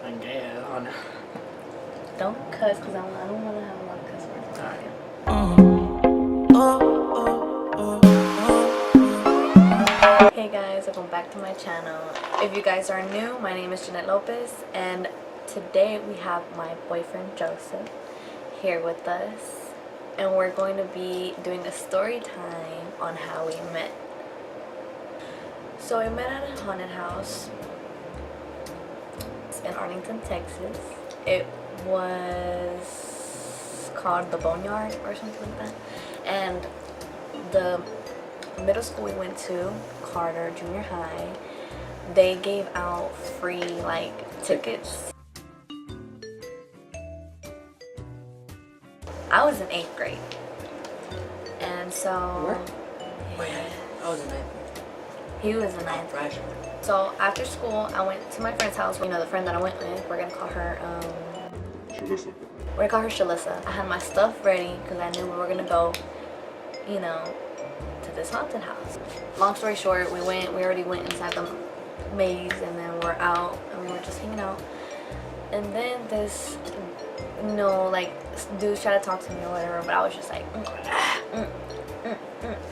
I guess. Oh, no. Don't cuss, because I don't want to have a lot of cuss words. Alright. Hey guys, welcome back to my channel. If you guys are new, my name is Janette Lopez, and today we have my boyfriend Joseph here with us, and we're going to be doing a story time on how we met. So we met at a haunted house in Arlington, Texas. It was called the Boneyard or something like that, and the middle school we went to, Carter Junior High, they gave out free like tickets. I was in 8th grade, and so Wait, I was in 9th. he was in 9th grade. So after school, I went to my friend's house. You know, the friend that I went with, we're gonna call her Shalissa. we're gonna call her Shalissa. I had my stuff ready because I knew we were gonna go, you know, to this haunted house. Long story short, we already went inside the maze, and then we're out and we were just hanging out. And then this, you know, like, dudes try to talk to me or whatever, but I was just like,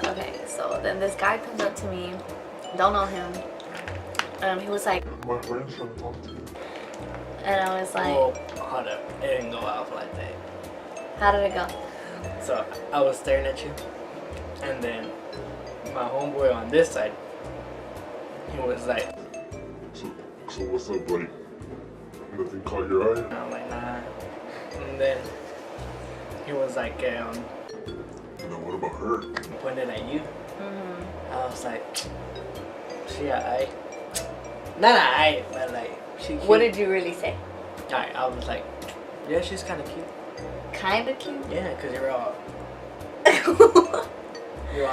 okay. So then this guy comes up to me, don't know him. He was like, My friend's trying to talk to you. and I was like, Well, hold up. It didn't go off like that. how did it go? So I was staring at you, and then my homeboy on this side, he was like, So what's up, like? Nothing caught your eye? and I'm like, nah. And then he was like, Now what about her? pointed at you. Mm-hmm. I was like, she alright. Not alright, but like, she cute. What did you really say? Alright, I was like, yeah, she's kind of cute. Kind of cute. Yeah, because you're all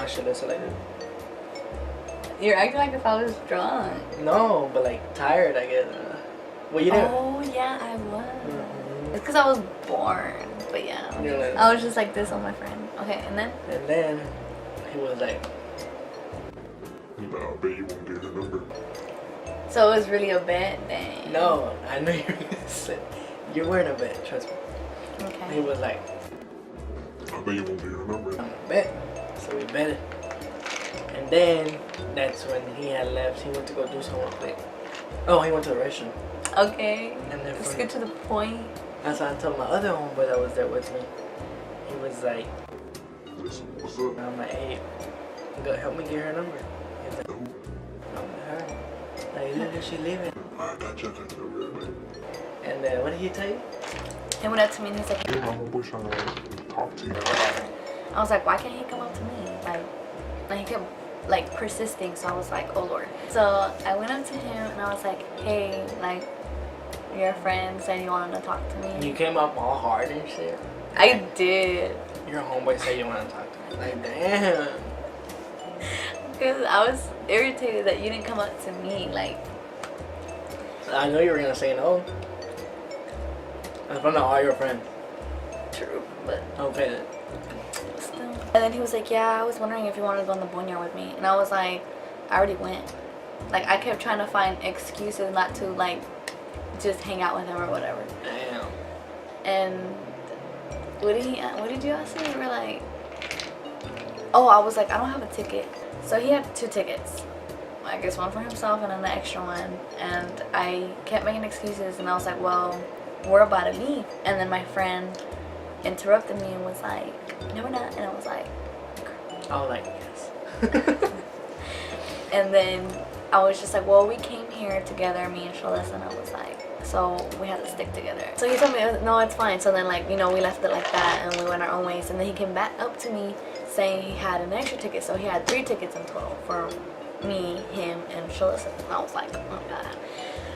Shalissa like that. You're acting like if I was drunk. No, but like tired, I guess. Well, you didn't. Oh yeah, I was. Mhm. It's because I was born. But yeah, You're like- I was just like this on my friend. Okay, and then And then he was like, Nah, I bet you won't get her number. so it was really a bet. Dang. no, I know you were gonna say, you weren't a bet, trust me. He Okay. was like, I bet you won't get her number. I'm a bet. So we bet it. And then that's when he had left. He went to go do something real quick. Oh, he went to the restroom. Okay. And then Let's from- get to the point. That's why I told my other homeboy that was there with me. He was like, Listen, what's up? I'm like, hey, go help me get her number. He's like, Who? I'm with her. Like, look at she leaving. I got you. Real man. And then what did he tell you? He went up to me and he's like, Yeah, my homeboy trying to talk to you. whatever. I was like, why can't he come up to me? Like he kept like persisting. So I was like, oh Lord. So I went up to him and I was like, hey, like your friend said you wanted to talk to me. You came up all hard and shit. I did. Your homeboy said you want to talk to me. Like, damn. Because I was irritated that you didn't come up to me. Like, I know you were gonna say no. In front of all your friends. true, but Okay then. still. And then he was like, yeah, I was wondering if you wanted to go on the boneyard with me. And I was like, I already went. Like, I kept trying to find excuses not to, like, just hang out with him or whatever. Damn. And what did you ask me? You were like, oh, I was like, I don't have a ticket. So he had 2 tickets. I guess one for himself and then the extra one. And I kept making excuses and I was like, well, we're about to leave. And then my friend interrupted me and was like, no, we're not. And I was like, I was like, yes. and then I was just like, well, we came here together, me and Shalissa, and I was like, so we had to stick together. So he told me, no, it's fine. So then, like, you know, we left it like that and we went our own ways. And then he came back up to me saying he had an extra ticket. So he had 3 tickets in total for me, him, and Shalissa. And I was like, oh God.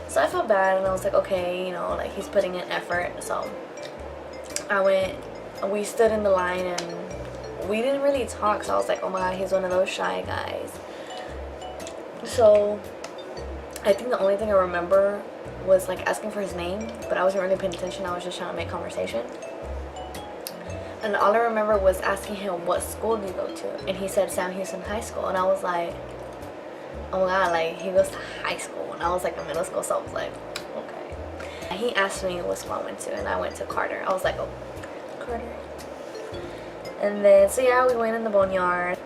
So I felt bad and I was like, okay, you know, like, he's putting in effort. So I went, we stood in the line and we didn't really talk. So I was like, oh my God, he's one of those shy guys. So I think the only thing I remember was like asking for his name, but I wasn't really paying attention. I was just trying to make conversation. And all I remember was asking him, what school do you go to? And he said Sam Houston High School. And I was like, oh my God, like, he goes to high school. And I was like in middle school, so I was like, okay. He asked me what school I went to, and I went to Carter. I was like, oh, Carter. And then, so yeah, we went in the boneyard.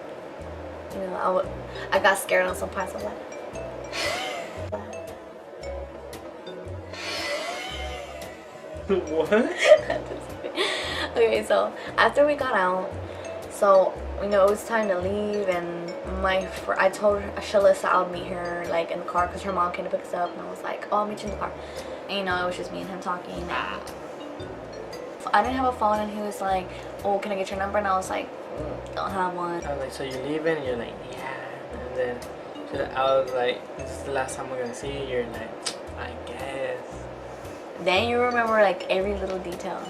You know, I got scared on some parts. I was like, What? Okay, so after we got out, so you know it was time to leave, and I told Shalissa I'll meet her like in the car because her mom came to pick us up, and I was like, oh, I'll meet you in the car. And you know it was just me and him talking. And I didn't have a phone, and he was like, oh, can I get your number? And I was like, don't have one. I was like, so you're leaving? And you're like, yeah. And then I was like, this is the last time we're gonna see you. You're like, I guess. Then you remember like every little detail.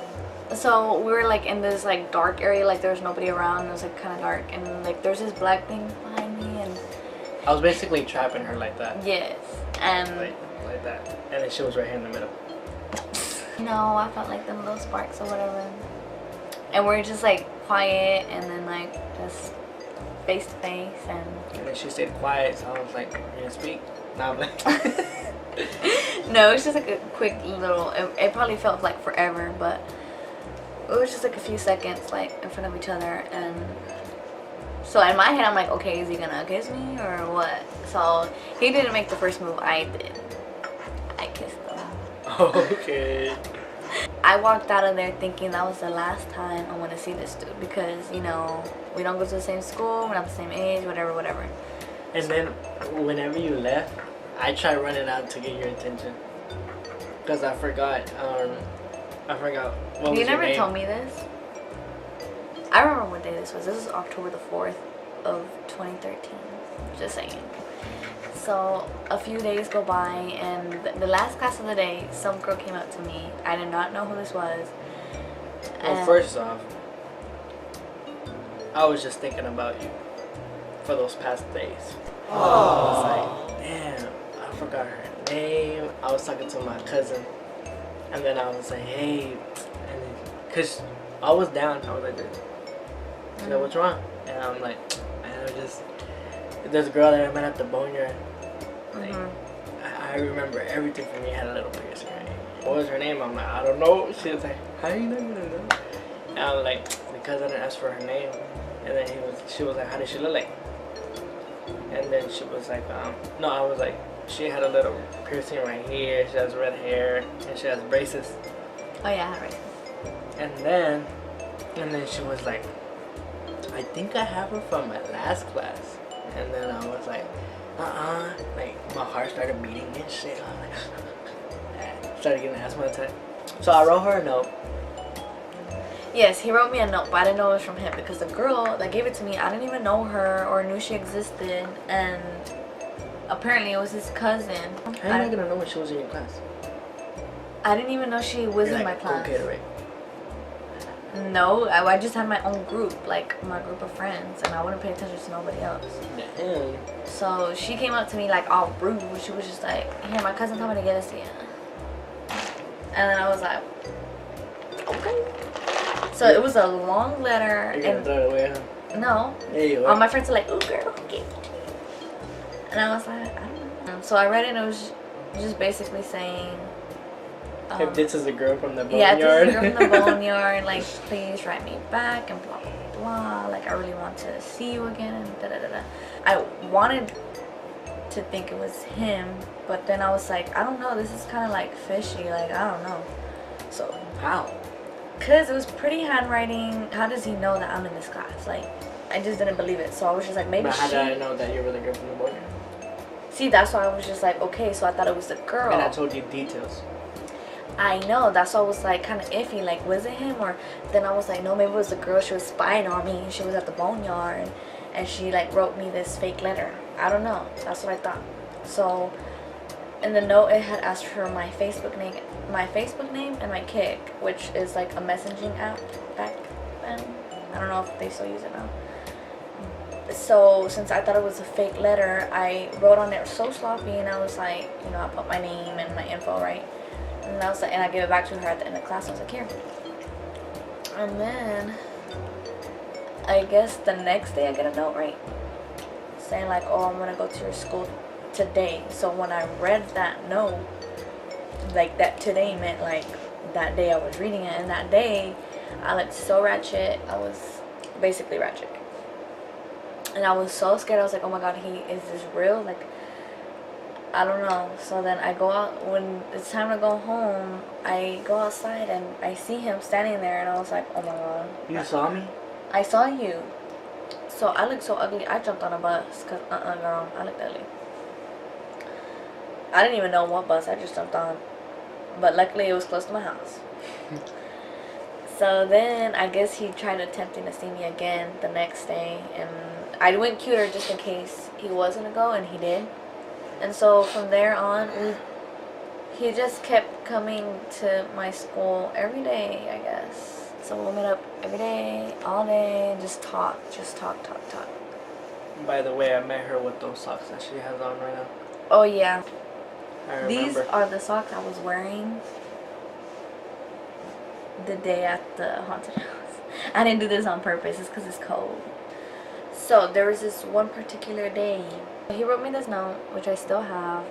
So we were like in this like dark area, like there was nobody around. It was like kind of dark, and like there's this black thing behind me, and I was basically trapping her like that. yes, and like that, and then she was right here in the middle. no, I felt like them little sparks or whatever, and we're just like quiet, and then like just face to face, and then she stayed quiet, so I was like, you gonna speak? Now I'm like. no, it's just like a quick little. It probably felt like forever, but it was just like a few seconds, like in front of each other, and so in my head, I'm like, okay, is he gonna kiss me or what? So he didn't make the first move. I did. I kissed him. Okay. I walked out of there thinking that was the last time I want to see this dude because you know we don't go to the same school, we're not the same age, whatever. And then whenever you left, I tried running out to get your attention because I forgot. I forgot what was You your never name. told me this. I remember what day this was. This was October the 4th of 2013. Just saying. So a few days go by, and the last class of the day, some girl came up to me. I did not know who this was. Well, And first off, I was just thinking about you for those past days. I was like, damn, I forgot her name. I was talking to my cousin, and then I was like, hey, and then, cause I was down. I was like, this. She's like, what's wrong? And I'm like, man, it was just this girl that I met at the boneyard. Like, I remember everything from me. Had a little piercing, right? What was her name? I'm like, I don't know. She was like, how you not gonna know? And I was like, because I didn't ask for her name. And then she was like, how did she look like? And then she was like, no, I was like, she had a little piercing right here. She has red hair and she has braces. oh yeah, I had braces. And then she was like, I think I have her from my last class. And then I was like, like my heart started beating and shit. I was like, started getting asthma attack. So I wrote her a note. Yes, he wrote me a note, but I didn't know it was from him because the girl that gave it to me, I didn't even know her or knew she existed, and apparently it was his cousin. How am I gonna know when she was in your class? I didn't even know she was You're in like, my class. Go Gatorade. No, I just had my own group, like my group of friends, and I wouldn't pay attention to nobody else. Damn. So she came up to me like all rude. She was just like, here, my cousin told me to give this to you. And then I was like, okay. So it was a long letter. You're gonna And throw it away, huh? no. There you All are. my friends were like, ooh, girl, give it to me. And I was like, I don't know. So I read it, and it was just basically saying, If this is a girl from the yeah, boneyard. this is a girl from the boneyard, like, please write me back, and blah, blah, blah. Like, I really want to see you again, and da-da-da-da. I wanted to think it was him, but then I was like, I don't know, this is kind of, like, fishy. Like, I don't know. So, How? because it was pretty handwriting. How does he know that I'm in this class? Like, I just didn't believe it. So I was just like, maybe But how she... did I know that you were the girl from the boneyard? See, that's why I was just like, okay, so I thought it was the girl. And I told you details. I know, that's why I was like kind of iffy, like was it him? Or then I was like, no, maybe it was the girl, she was spying on me, she was at the boneyard and she like wrote me this fake letter. I don't know, that's what I thought. So in the note it had asked for my Facebook name and my Kick, which is like a messaging app back then. I don't know if they still use it now. So since I thought it was a fake letter, I wrote on it so sloppy, and I was like, you know, I put my name and my info right. And I was like, and I gave it back to her at the end of class. I was like, here. And then I guess the next day I get a note, right? Saying like, oh, I'm gonna go to your school today. So when I read that note, like that today meant like that day I was reading it, and that day I looked so ratchet. I was basically ratchet, and I was so scared. I was like, oh my god, is this real? Like, I don't know. So then I go out, when it's time to go home, I go outside and I see him standing there, and I was like, oh my god. You saw me? I saw you. So I looked so ugly. I jumped on a bus because girl, I looked ugly. I didn't even know what bus. I just jumped on, but luckily it was close to my house. So then I guess he tried attempting to see me again the next day, and I went cuter just in case he was gonna go, and he did. And so from there on, he just kept coming to my school every day, I guess. So we'll meet up every day, all day, and just talk. By the way, I met her with those socks that she has on right now. Oh yeah. I remember. These are the socks I was wearing the day at the haunted house. I didn't do this on purpose. It's because it's cold. So there was this one particular day. He wrote me this note, which I still have.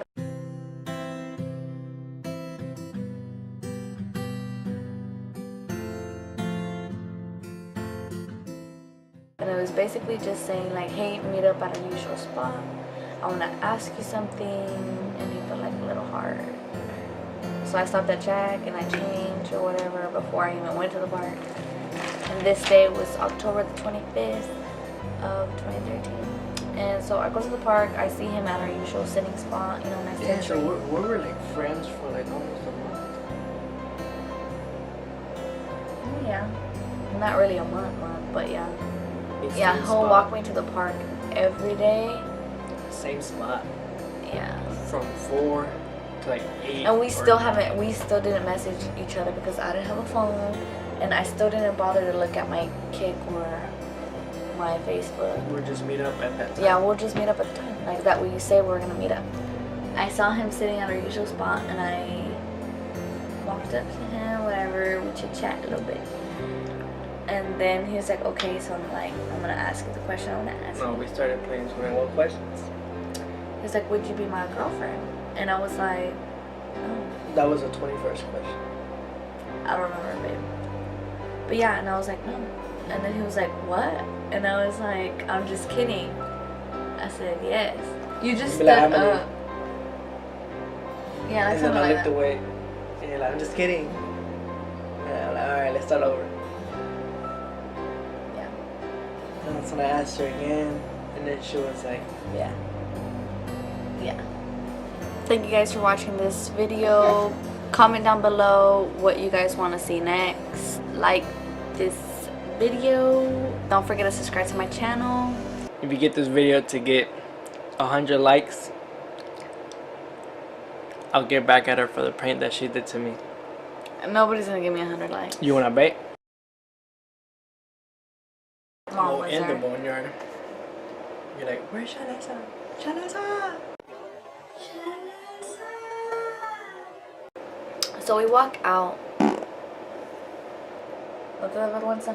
And it was basically just saying like, hey, meet up at our usual spot. I want to ask you something. And he put like a little heart. So I stopped at Jack and I changed or whatever before I even went to the park. And this day was October the 25th of 2013. And so I go to the park, I see him at our usual sitting spot, you know, next to the so tree. we were like friends for like almost a month. Oh, yeah. Not really a month, but yeah. Yeah, Same he'll spot. walk me to the park every day. Same spot. Yeah. From 4 to like 8. And we still didn't message each other because I didn't have a phone. And I still didn't bother to look at my Kik or my Facebook. We'll just meet up at that time. Yeah, we'll just meet up at the time. Like that we say we're gonna meet up. I saw him sitting at our usual spot and I walked up to him, whatever, we chit chat a little bit. And then he was like, okay, so I'm like, I'm gonna ask you the question I wanna ask. No, we started playing 21 questions. He was like, would you be my girlfriend? And I was like, no. That was the 21st question. I don't remember, babe. But yeah, and I was like, no. And then he was like, what? And I was like, I'm just kidding. I said, yes. You just stood Like, up. Yeah, And that's then something I like looked that. away. And you're like, I'm just kidding. And I'm like, alright, let's start over. Yeah. And that's when I asked her again. And then she was like, Yeah. Yeah. Thank you guys for watching this video. Comment down below what you guys want to see next. Like this video. Don't forget to subscribe to my channel. if you get this video to get 100 likes, I'll get back at her for the prank that she did to me. Nobody's gonna give me 100 likes. You wanna bet? Mom Oh, was in the there. boneyard. You're like, where's Shalessa? Shalessa! So we walk out. What's that little one say?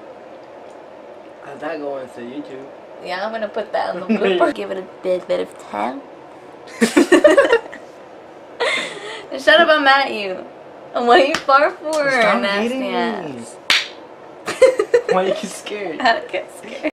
How's that going to YouTube? Yeah, I'm gonna put that on the blooper. Give it a bit of time. Shut up, I'm mad at you. And what are you far for? Stop Nasty hitting me. ass. Why are you scared? I don't get scared.